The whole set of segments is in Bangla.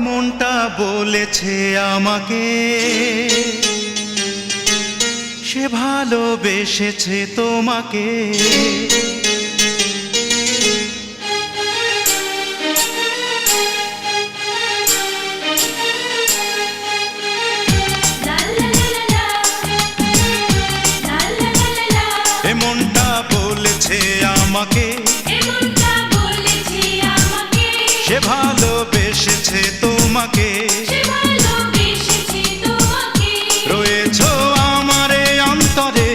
মনটা বলেছে আমাকে সে ভালোবেসেছে তোমাকে। এ মনটা বলেছে আমাকে সে ভালোবেসেছে তোমাকে। রয়েছো আমারে অন্তরে,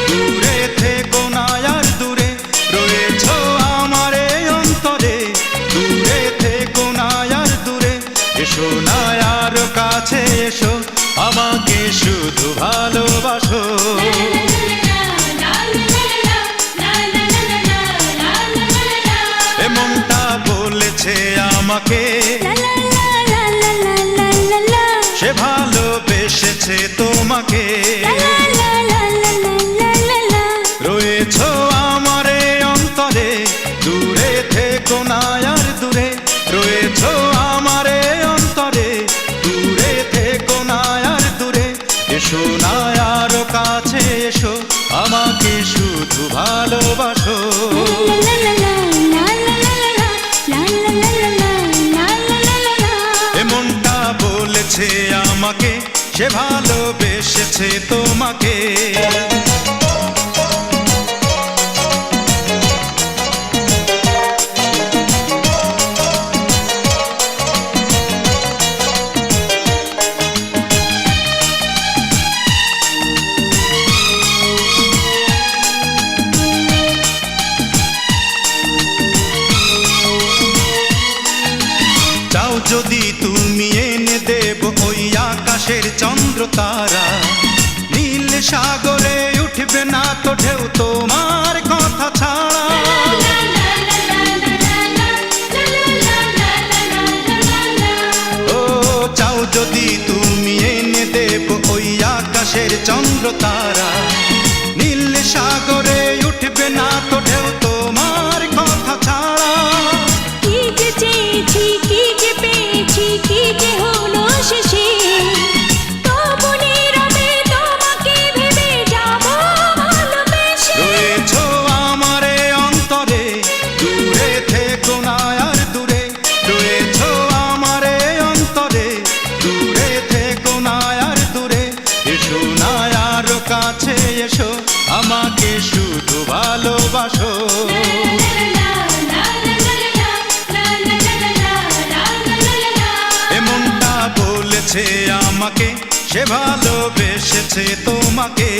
দূরে থেকো না আর দূরে। রয়েছো আমারে অন্তরে, দূরে থেকো না আর দূরে। এসো না আর কাছে এসো, আমাকে শুধু ভালোবাসো। এ মনটা বলেছে আমাকে সে ভালোবেসেছে তোমাকে। রয়েছো আমারে অন্তরে, দূরে থেকো না আর দূরে। রয়েছো আমারে অন্তরে, দূরে থেকো না আর দূরে। এসো না আর কাছে এসো, আমাকে শুধু ভালোবাসো। এ মনটা বলেছে আমাকে সে ভালোবেসেছে তোমাকে। চাও যদি তুমি এনে দেব ওই আকাশের চন্দ্র তারা। নীল সাগরে উঠবে না তো ঢেউ তোমার কথা ছাড়া। ও চাও যদি তুমি এনে দেব ওই আকাশের চন্দ্র তারা। নীল সাগরে উঠবে না তো ঢেউ তোমার কথা ছাড়া। কি যে চেয়েছি, কি যে পেয়েছি, কি যে হলো শেষে, তবু নীরবে তোমাকে ভেবে যাব ভালোবেসে। রয়েছো আমারে অন্তরে, দূরে থেকো না আর দূরে। রয়েছো আমারে অন্তরে, দূরে থেকো না আর দূরে। এসো না আর কাছে এসো, আমাকে শুধু ভালোবাসো। এ মনটা বলেছে আমাকে সে ভালোবেসেছে তোমাকে।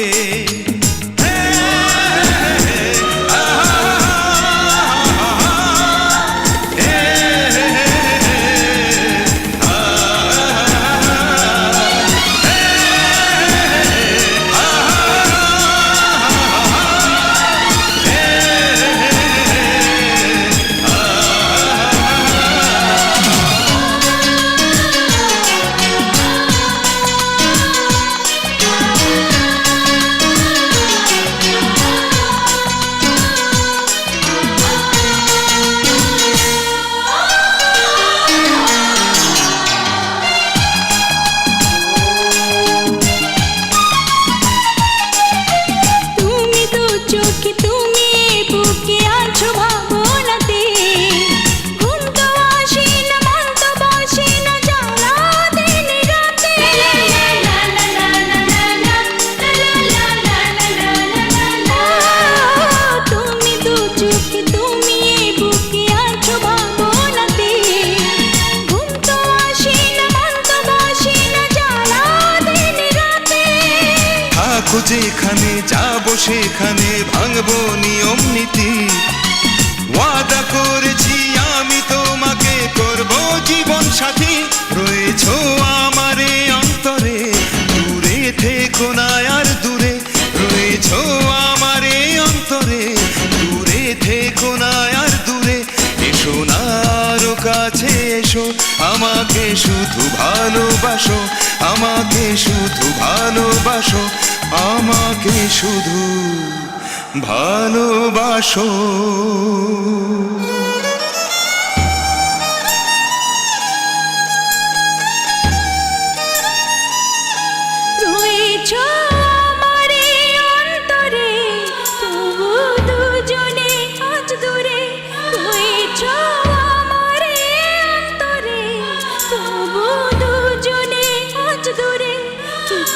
যেখানে যাব সেখানে ভাঙবো নিয়ম নীতি। ওয়াদা করেছি আমি তোমাকে করব জীবন সাথী। রয়েছো আমারে অন্তরে, দূরে থেকো না আর দূরে। রয়েছো আমারে অন্তরে, দূরে থেকো না আর দূরে। এসো না আরো কাছে এসো, আমাকে শুধু ভালোবাসো। আমাকে শুধু ভালোবাসো, আমাকে শুধু ভালোবাসো।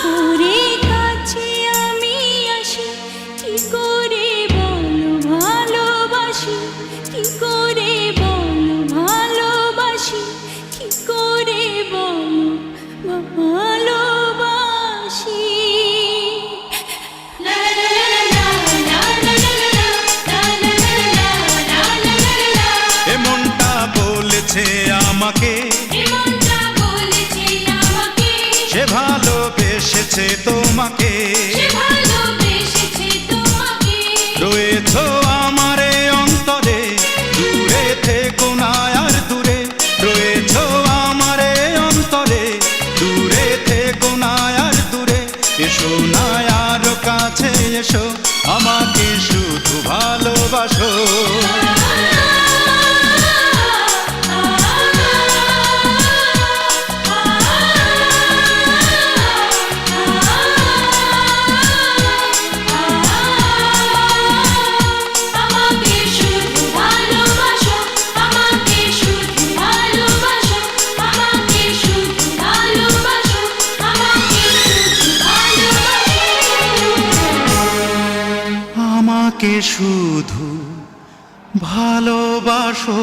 করে কাছে আমি আসি, কি করে বলো ভালোবাসি, কি করে বলো ভালোবাসি, কি করে বলো ভালোবাসি। লা লা লা লা লা লা লা লা লা লা লা। এ মনটা বলেছে আমাকে, এ মনটা বলেছে আমাকে, সে ভালোবেসেছে তোমাকে, সে ভালোবেসেছে তোমাকে। রয়েছো আমারে অন্তরে, দূরে থেকো না আর দূরে, রয়েছো আমারে অন্তরে, দূরে থেকো না আর দূরে, এসো না আর কাছে এসো, আমাকে শুধু ভালোবাসো। আমাকে শুধু ভালোবাসো, আমাকে শুধু ভালোবাসো, আমাকে শুধু ভালোবাসো, আমাকে শুধু ভালোবাসো। আমাকে শুধু ভালোবাসো।